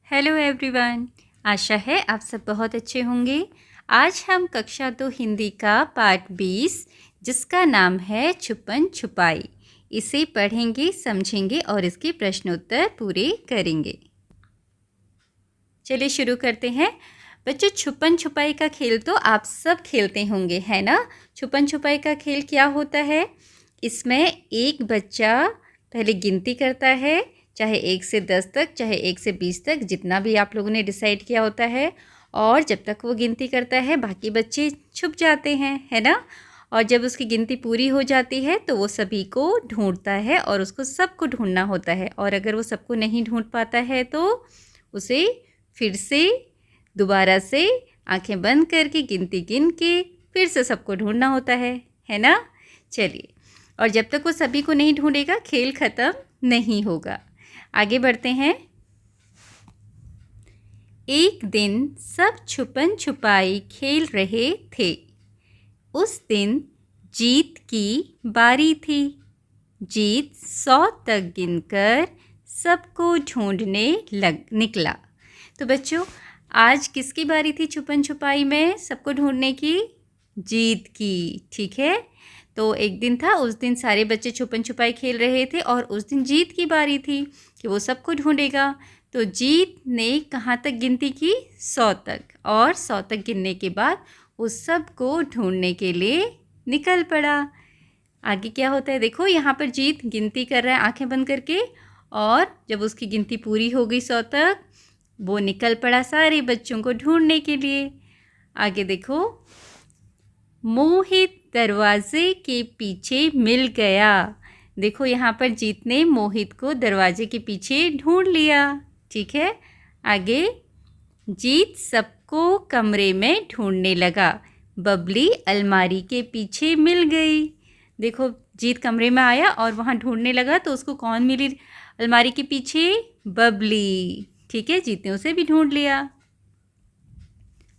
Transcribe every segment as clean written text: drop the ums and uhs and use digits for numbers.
Hello everyone. आशा है आप सब बहुत अच्छे होंगे। आज हम कक्षा 2 हिंदी का पाठ 20 जिसका नाम है छुपन छुपाई, इसे पढ़ेंगे, समझेंगे और इसके प्रश्नोत्तर पूरे करेंगे। चलिए शुरू करते हैं। बच्चों, छुपन छुपाई का खेल तो आप सब खेलते होंगे, है ना। छुपन छुपाई का खेल क्या होता है? इसमें एक बच्चा पहले गिनती करता है, चाहे 1 से 10 तक, चाहे 1 से 20 तक, जितना भी आप लोगों ने डिसाइड किया होता है। और जब तक वो गिनती करता है बाकी बच्चे छुप जाते हैं, है ना। और जब उसकी गिनती पूरी हो जाती है तो वो सभी को ढूंढता है और उसको सबको ढूंढना होता है। और अगर वो सबको नहीं ढूंढ पाता है तो उसे फिर से दोबारा से आंखें बंद करके गिनती गिन के फिर से सबको ढूंढना होता है ना। चलिए, और जब तक वो सभी को नहीं ढूंढेगा खेल ख़त्म नहीं होगा। आगे बढ़ते हैं। एक दिन सब छुपन छुपाई खेल रहे थे। उस दिन जीत की बारी थी। जीत 100 तक गिनकर सबको ढूंढने निकला। तो बच्चों, आज किसकी बारी थी छुपन छुपाई में सबको ढूंढने की? जीत की, ठीक है। तो एक दिन था, उस दिन सारे बच्चे छुपन छुपाई खेल रहे थे और उस दिन जीत की बारी थी कि वो सबको ढूंढेगा। तो जीत ने कहाँ तक गिनती की? 100 तक। और 100 तक गिनने के बाद वो सबको ढूंढने के लिए निकल पड़ा। आगे क्या होता है देखो, यहाँ पर जीत गिनती कर रहा है आंखें बंद करके, और जब उसकी गिनती पूरी हो गई 100 तक, वो निकल पड़ा सारे बच्चों को ढूंढने के लिए। आगे देखो, मोहित दरवाजे के पीछे मिल गया। देखो यहाँ पर जीत ने मोहित को दरवाजे के पीछे ढूंढ लिया, ठीक है। आगे, जीत सबको कमरे में ढूंढने लगा। बबली अलमारी के पीछे मिल गई। देखो, जीत कमरे में आया और वहाँ ढूंढने लगा तो उसको कौन मिली अलमारी के पीछे? बबली, ठीक है। जीत ने उसे भी ढूंढ लिया।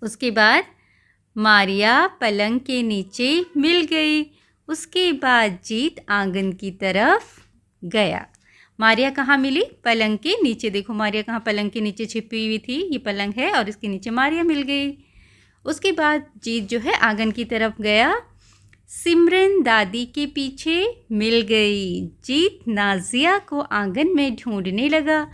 उसके बाद मारिया पलंग के नीचे मिल गई। उसके बाद जीत आंगन की तरफ गया। मारिया कहाँ मिली? पलंग के नीचे। देखो मारिया कहाँ पलंग के नीचे छिपी हुई थी। ये पलंग है और इसके नीचे मारिया मिल गई। उसके बाद जीत जो है आंगन की तरफ गया। सिमरन दादी के पीछे मिल गई। जीत नाजिया को आंगन में ढूंढने लगा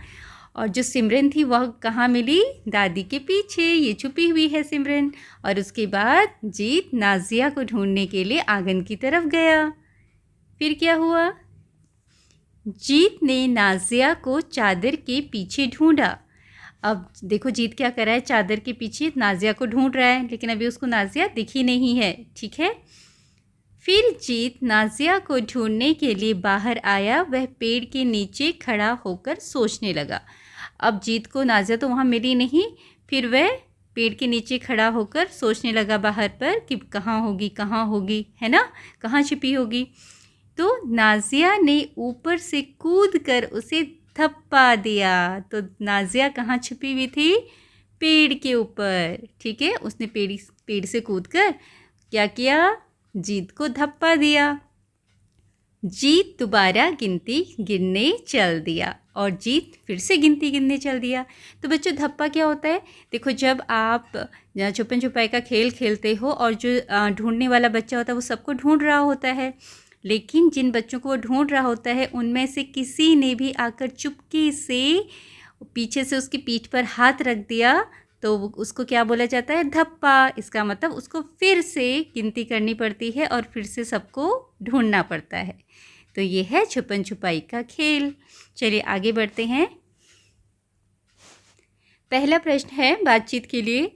और जो सिमरन थी वह कहाँ मिली? दादी के पीछे। ये छुपी हुई है सिमरन। और उसके बाद जीत नाजिया को ढूंढने के लिए आंगन की तरफ गया। फिर क्या हुआ? जीत ने नाजिया को चादर के पीछे ढूंढा। अब देखो जीत क्या कर रहा है, चादर के पीछे नाजिया को ढूंढ रहा है, लेकिन अभी उसको नाजिया दिखी नहीं है, ठीक है। फिर जीत नाजिया को ढूंढने के लिए बाहर आया। वह पेड़ के नीचे खड़ा होकर सोचने लगा। अब जीत को नाजिया तो वहाँ मिली नहीं, फिर वह पेड़ के नीचे खड़ा होकर सोचने लगा बाहर पर कि कहाँ होगी, है ना, कहाँ छिपी होगी। तो नाजिया ने ऊपर से कूद कर उसे थप्पा दिया। तो नाजिया कहाँ छिपी हुई थी? पेड़ के ऊपर, ठीक है। उसने पेड़ से कूदकर क्या किया? जीत को धप्पा दिया। जीत दोबारा गिनती गिनने चल दिया और जीत फिर से गिनती गिनने चल दिया। तो बच्चों, धप्पा क्या होता है? देखो, जब आप छुपन छुपाई का खेल खेलते हो और जो ढूंढने वाला बच्चा होता है वो सबको ढूंढ रहा होता है, लेकिन जिन बच्चों को वो ढूंढ रहा होता है उनमें से किसी ने भी आकर चुपके से पीछे से उसकी पीठ पर हाथ रख दिया तो उसको क्या बोला जाता है? धप्पा। इसका मतलब उसको फिर से गिनती करनी पड़ती है और फिर से सबको ढूंढना पड़ता है। तो ये है छुपन छुपाई का खेल। चलिए आगे बढ़ते हैं। पहला प्रश्न है बातचीत के लिए,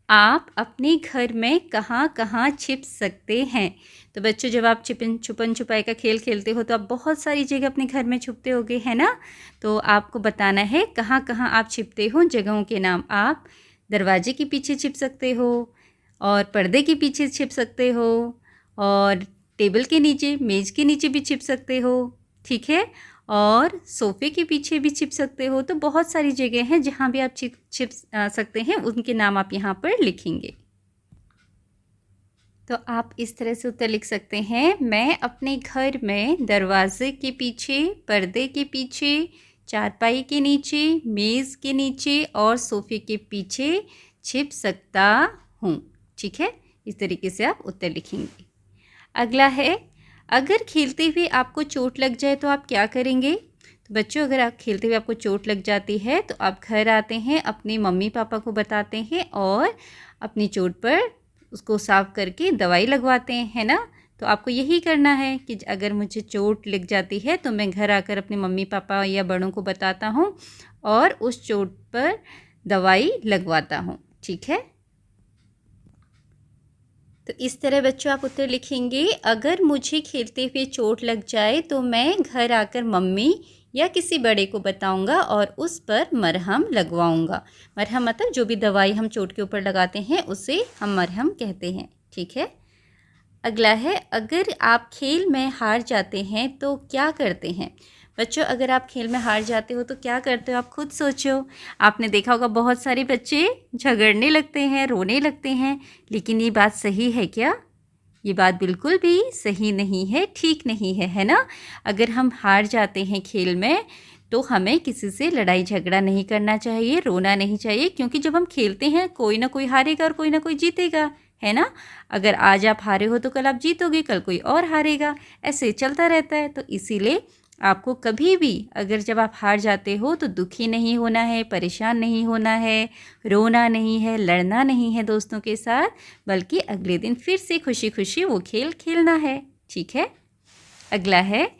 आप अपने घर में कहाँ कहाँ छिप सकते हैं? तो बच्चों, जब आप छुपन छुपाई का खेल खेलते हो तो आप बहुत सारी जगह अपने घर में छुपते होगे, है ना। तो आपको बताना है कहाँ कहाँ आप छिपते हो। जगहों के नाम, आप दरवाजे के पीछे छिप सकते हो और पर्दे के पीछे छिप सकते हो और टेबल के नीचे, मेज़ के नीचे भी छिप सकते हो, ठीक है। और सोफ़े के पीछे भी छिप सकते हो। तो बहुत सारी जगह हैं जहाँ भी आप छिप सकते हैं, उनके नाम आप यहाँ पर लिखेंगे। तो आप इस तरह से उत्तर लिख सकते हैं, मैं अपने घर में दरवाजे के पीछे, पर्दे के पीछे, चारपाई के नीचे, मेज़ के नीचे और सोफ़े के पीछे छिप सकता हूँ। ठीक है, इस तरीके से आप उत्तर लिखेंगे। अगला है, अगर खेलते हुए आपको चोट लग जाए तो आप क्या करेंगे? तो बच्चों, अगर आप खेलते हुए आपको चोट लग जाती है तो आप घर आते हैं, अपने मम्मी पापा को बताते हैं और अपनी चोट पर उसको साफ़ करके दवाई लगवाते हैं, है ना? तो आपको यही करना है कि अगर मुझे चोट लग जाती है तो मैं घर आकर अपने मम्मी पापा या बड़ों को बताता हूँ और उस चोट पर दवाई लगवाता हूँ। ठीक है, तो इस तरह बच्चों आप उत्तर लिखेंगे। अगर मुझे खेलते हुए चोट लग जाए तो मैं घर आकर मम्मी या किसी बड़े को बताऊंगा और उस पर मरहम लगवाऊंगा। मरहम मतलब जो भी दवाई हम चोट के ऊपर लगाते हैं उसे हम मरहम कहते हैं। ठीक है, अगला है, अगर आप खेल में हार जाते हैं तो क्या करते हैं? बच्चों, अगर आप खेल में हार जाते हो तो क्या करते हो? आप खुद सोचो। आपने देखा होगा बहुत सारे बच्चे झगड़ने लगते हैं, रोने लगते हैं, लेकिन ये बात सही है क्या? ये बात बिल्कुल भी सही नहीं है, ठीक नहीं है, है ना? अगर हम हार जाते हैं खेल में तो हमें किसी से लड़ाई झगड़ा नहीं करना चाहिए, रोना नहीं चाहिए, क्योंकि जब हम खेलते हैं कोई ना कोई हारेगा और कोई ना कोई जीतेगा, है ना? अगर आज आप हारे हो तो कल आप जीतोगे, कल कोई और हारेगा, ऐसे चलता रहता है। तो इसीलिए आपको कभी भी अगर जब आप हार जाते हो तो दुखी नहीं होना है, परेशान नहीं होना है, रोना नहीं है, लड़ना नहीं है दोस्तों के साथ, बल्कि अगले दिन फिर से खुशी खुशी वो खेल खेलना है। ठीक है, अगला है,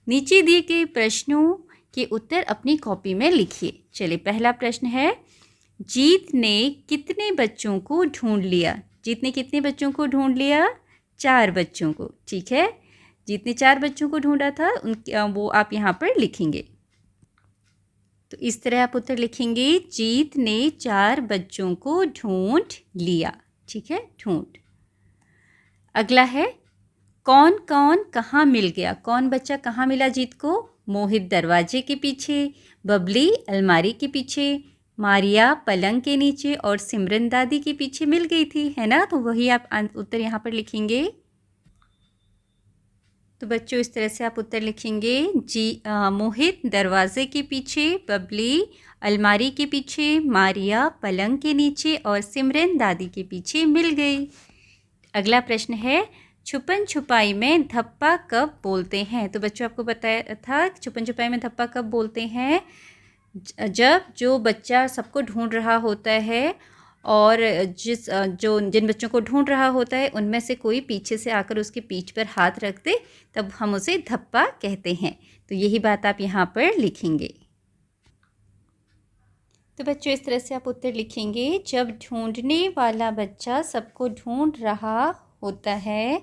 नीचे दिए गए प्रश्नों के उत्तर अपनी कॉपी में लिखिए। चलिए, पहला प्रश्न है, जीत ने कितने बच्चों को ढूंढ लिया? जीत ने कितने बच्चों को ढूंढ लिया? 4 बच्चों को। ठीक है, जीत ने 4 बच्चों को ढूंढा था, उनके वो आप यहाँ पर लिखेंगे। तो इस तरह आप उत्तर लिखेंगे, जीत ने 4 बच्चों को ढूंढ लिया। ठीक है, ढूंढ। अगला है, कौन कौन कहाँ मिल गया? कौन बच्चा कहाँ मिला जीत को? मोहित दरवाजे के पीछे, बबली अलमारी के पीछे, मारिया पलंग के नीचे और सिमरन दादी के पीछे मिल गई थी, है ना? तो वही आप उत्तर यहाँ पर लिखेंगे। तो बच्चों, इस तरह से आप उत्तर लिखेंगे, मोहित दरवाजे के पीछे, बबली अलमारी के पीछे, मारिया पलंग के नीचे और सिमरन दादी के पीछे मिल गई। अगला प्रश्न है, छुपन छुपाई में धप्पा कब बोलते हैं? तो बच्चों, आपको बताया था छुपन छुपाई में धप्पा कब बोलते हैं? जब जो बच्चा सबको ढूंढ रहा होता है और जिन बच्चों को ढूंढ रहा होता है उनमें से कोई पीछे से आकर उसकी पीठ पर हाथ रख दे, तब हम उसे धप्पा कहते हैं। तो यही बात आप यहाँ पर लिखेंगे। तो बच्चों, इस तरह से आप उत्तर लिखेंगे, जब ढूंढने वाला बच्चा सबको ढूंढ रहा होता है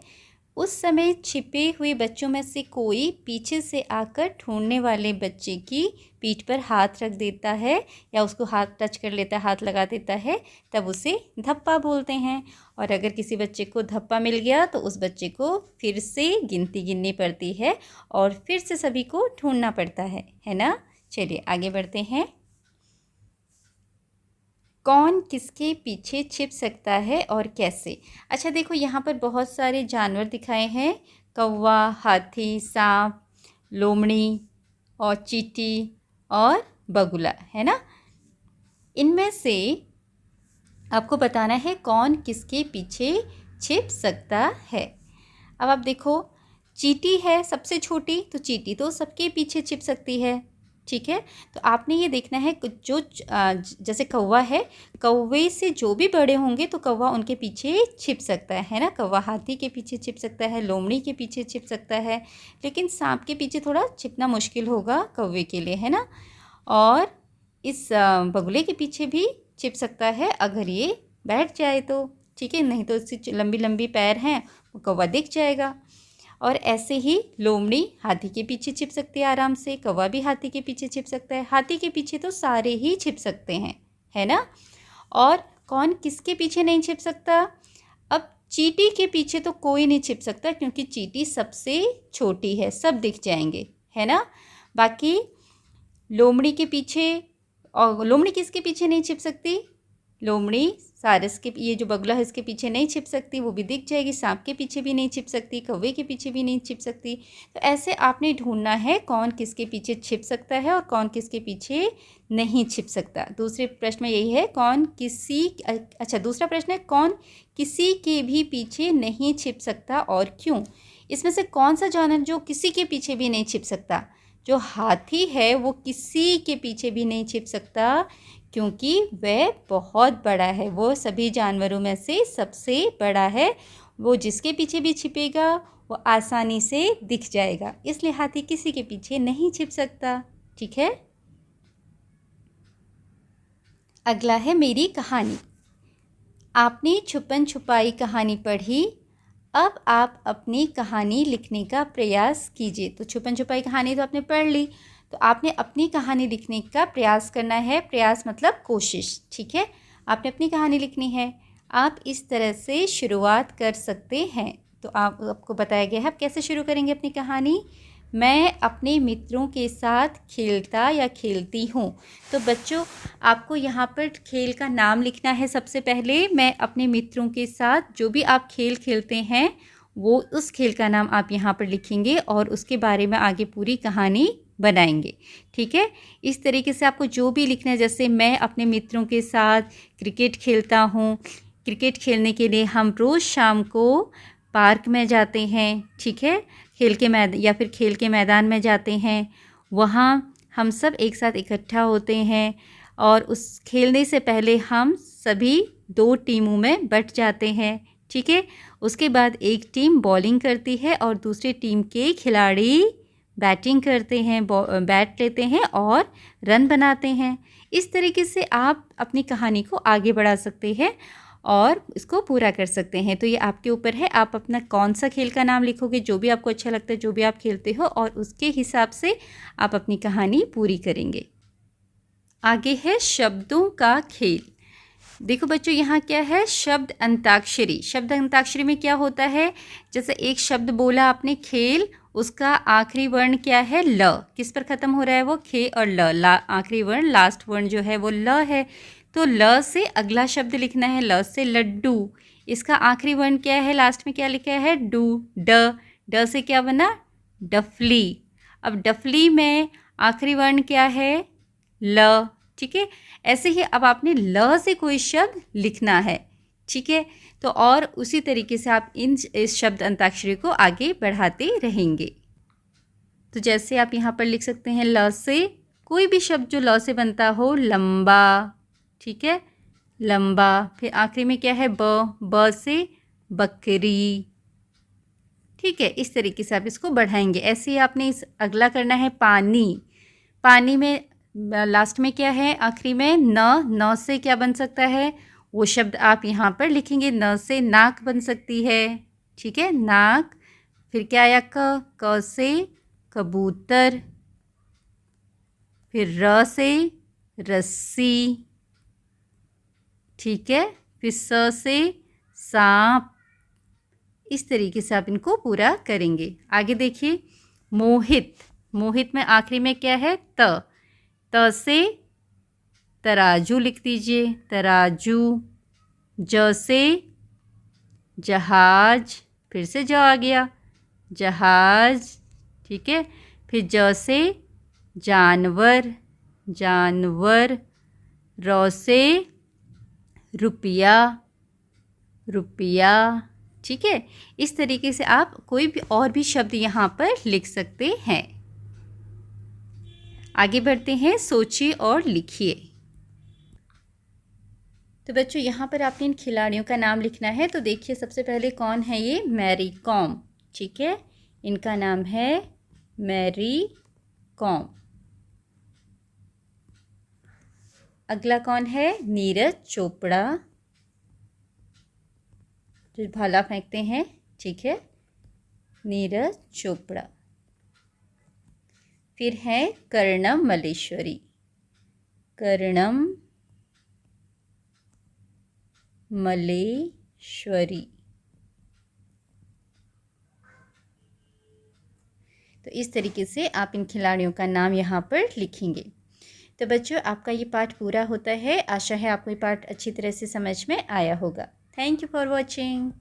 उस समय छिपे हुए बच्चों में से कोई पीछे से आकर ढूंढने वाले बच्चे की पीठ पर हाथ रख देता है या उसको हाथ टच कर लेता है, हाथ लगा देता है, तब उसे धप्पा बोलते हैं। और अगर किसी बच्चे को धप्पा मिल गया तो उस बच्चे को फिर से गिनती गिननी पड़ती है और फिर से सभी को ढूंढना पड़ता है ना? चलिए आगे बढ़ते हैं। कौन किसके पीछे छिप सकता है और कैसे? अच्छा देखो, यहाँ पर बहुत सारे जानवर दिखाए हैं, कौवा, हाथी, सांप, लोमड़ी और चींटी और बगुला, है ना? इनमें से आपको बताना है कौन किसके पीछे छिप सकता है। अब आप देखो, चींटी है सबसे छोटी, तो चींटी तो सबके पीछे छिप सकती है। ठीक है, तो आपने ये देखना है जो जैसे कौवा है, कौवे से जो भी बड़े होंगे तो कौवा उनके पीछे छिप सकता है ना? कौवा हाथी के पीछे छिप सकता है, लोमड़ी के पीछे छिप सकता है, लेकिन सांप के पीछे थोड़ा छिपना मुश्किल होगा कौवे के लिए, है ना? और इस बगुले के पीछे भी छिप सकता है अगर ये बैठ जाए तो। ठीक है, नहीं तो इसकी लंबी लंबी पैर हैं, वो कौवा दिख जाएगा। और ऐसे ही लोमड़ी हाथी के पीछे छिप सकती है आराम से, कौवा भी हाथी के पीछे छिप सकता है। हाथी के पीछे तो सारे ही छिप सकते हैं, है ना? और कौन किसके पीछे नहीं छिप सकता? अब चींटी के पीछे तो कोई नहीं छिप सकता, क्योंकि चींटी सबसे छोटी है, सब दिख जाएंगे, है ना? बाकी लोमड़ी के पीछे, और लोमड़ी किसके पीछे नहीं छिप सकती? लोमड़ी सारस के, ये जो बगुला है इसके पीछे नहीं छिप सकती, वो भी दिख जाएगी। सांप के पीछे भी नहीं छिप सकती, कौवे के पीछे भी नहीं छिप सकती। तो ऐसे आपने ढूंढना है कौन किसके पीछे छिप सकता है और कौन किसके पीछे नहीं छिप सकता। दूसरे प्रश्न में यही है कौन किसी, अच्छा दूसरा प्रश्न है कौन किसी के भी पीछे नहीं छिप सकता और क्यों। इसमें से कौन सा जानवर जो किसी के पीछे भी नहीं छिप सकता। जो हाथी है वो किसी के पीछे भी नहीं छिप सकता क्योंकि वह बहुत बड़ा है, वो सभी जानवरों में से सबसे बड़ा है। वो जिसके पीछे भी छिपेगा वो आसानी से दिख जाएगा, इसलिए हाथी किसी के पीछे नहीं छिप सकता। ठीक है, अगला है मेरी कहानी। आपने छुपन छुपाई कहानी पढ़ी, अब आप अपनी कहानी लिखने का प्रयास कीजिए। तो छुपन छुपाई कहानी तो आपने पढ़ ली, तो आपने अपनी कहानी लिखने का प्रयास करना है। प्रयास मतलब कोशिश, ठीक है। आपने अपनी कहानी लिखनी है। आप इस तरह से शुरुआत कर सकते हैं। तो आपको बताया गया है आप कैसे शुरू करेंगे अपनी कहानी। मैं अपने मित्रों के साथ खेलता या खेलती हूँ। तो बच्चों आपको यहाँ पर खेल का नाम लिखना है। सबसे पहले मैं अपने मित्रों के साथ जो भी आप खेल खेलते हैं वो उस खेल का नाम आप यहाँ पर लिखेंगे और उसके बारे में आगे पूरी कहानी बनाएंगे। ठीक है, इस तरीके से आपको जो भी लिखना है, जैसे मैं अपने मित्रों के साथ क्रिकेट खेलता हूँ। क्रिकेट खेलने के लिए हम रोज़ शाम को पार्क में जाते हैं। ठीक है, खेल के मैदान में जाते हैं। वहाँ हम सब एक साथ इकट्ठा होते हैं और उस खेलने से पहले हम सभी 2 टीमों में बँट जाते हैं। ठीक है, उसके बाद एक टीम बॉलिंग करती है और दूसरी टीम के खिलाड़ी बैटिंग करते हैं, बैट लेते हैं और रन बनाते हैं। इस तरीके से आप अपनी कहानी को आगे बढ़ा सकते हैं और इसको पूरा कर सकते हैं। तो ये आपके ऊपर है, आप अपना कौन सा खेल का नाम लिखोगे, जो भी आपको अच्छा लगता है, जो भी आप खेलते हो, और उसके हिसाब से आप अपनी कहानी पूरी करेंगे। आगे है शब्दों का खेल। देखो बच्चों यहाँ क्या है, शब्द अंताक्षरी। शब्द अंताक्षरी में क्या होता है, जैसे एक शब्द बोला आपने खेल, उसका आखिरी वर्ण क्या है, ल। किस पर ख़त्म हो रहा है वो, खे और ल। आखिरी वर्ण, लास्ट वर्ण जो है वो ल है। तो ल से अगला शब्द लिखना है, ल से लड्डू। इसका आखिरी वर्ण क्या है, लास्ट में क्या लिखा है, डू। ड से क्या बना, डफली। अब डफली में आखिरी वर्ण क्या है, ल। ठीक है, ऐसे ही अब आपने ल से कोई शब्द लिखना है। ठीक है, तो और उसी तरीके से आप इस शब्द अंताक्षरी को आगे बढ़ाते रहेंगे। तो जैसे आप यहाँ पर लिख सकते हैं, ल से कोई भी शब्द जो ल से बनता हो, लंबा। ठीक है, लंबा। फिर आखिरी में क्या है, ब से बकरी। ठीक है, इस तरीके से आप इसको बढ़ाएंगे। ऐसे ही आपने इस अगला करना है, पानी। पानी में लास्ट में क्या है, आखिरी में न से क्या बन सकता है, वो शब्द आप यहाँ पर लिखेंगे। न से नाक बन सकती है। ठीक है, नाक। फिर क्या आया, क से कबूतर। फिर र से रस्सी। ठीक है, फिर स से सांप। इस तरीके से आप इनको पूरा करेंगे। आगे देखिए, मोहित। मोहित में आखिरी में क्या है, त से तराजू लिख दीजिए, तराजू। ज से जहाज, फिर से ज आ गया, जहाज। ठीक है, फिर ज से जानवर, जानवर। र से रुपया, रुपया। ठीक है, इस तरीके से आप कोई भी और भी शब्द यहाँ पर लिख सकते हैं। आगे बढ़ते हैं, सोचिए और लिखिए। तो बच्चों यहाँ पर आपने इन खिलाड़ियों का नाम लिखना है। तो देखिए सबसे पहले कौन है ये, मैरी कॉम। ठीक है, इनका नाम है मैरी कॉम। अगला कौन है, नीरज चोपड़ा, जो भाला फेंकते हैं। ठीक है, नीरज चोपड़ा। फिर है कर्णम मल्लेश्वरी, कर्णम मल्लेश्वरी। तो इस तरीके से आप इन खिलाड़ियों का नाम यहाँ पर लिखेंगे। तो बच्चों आपका ये पाठ पूरा होता है। आशा है आपको ये पाठ अच्छी तरह से समझ में आया होगा। Thank you for watching.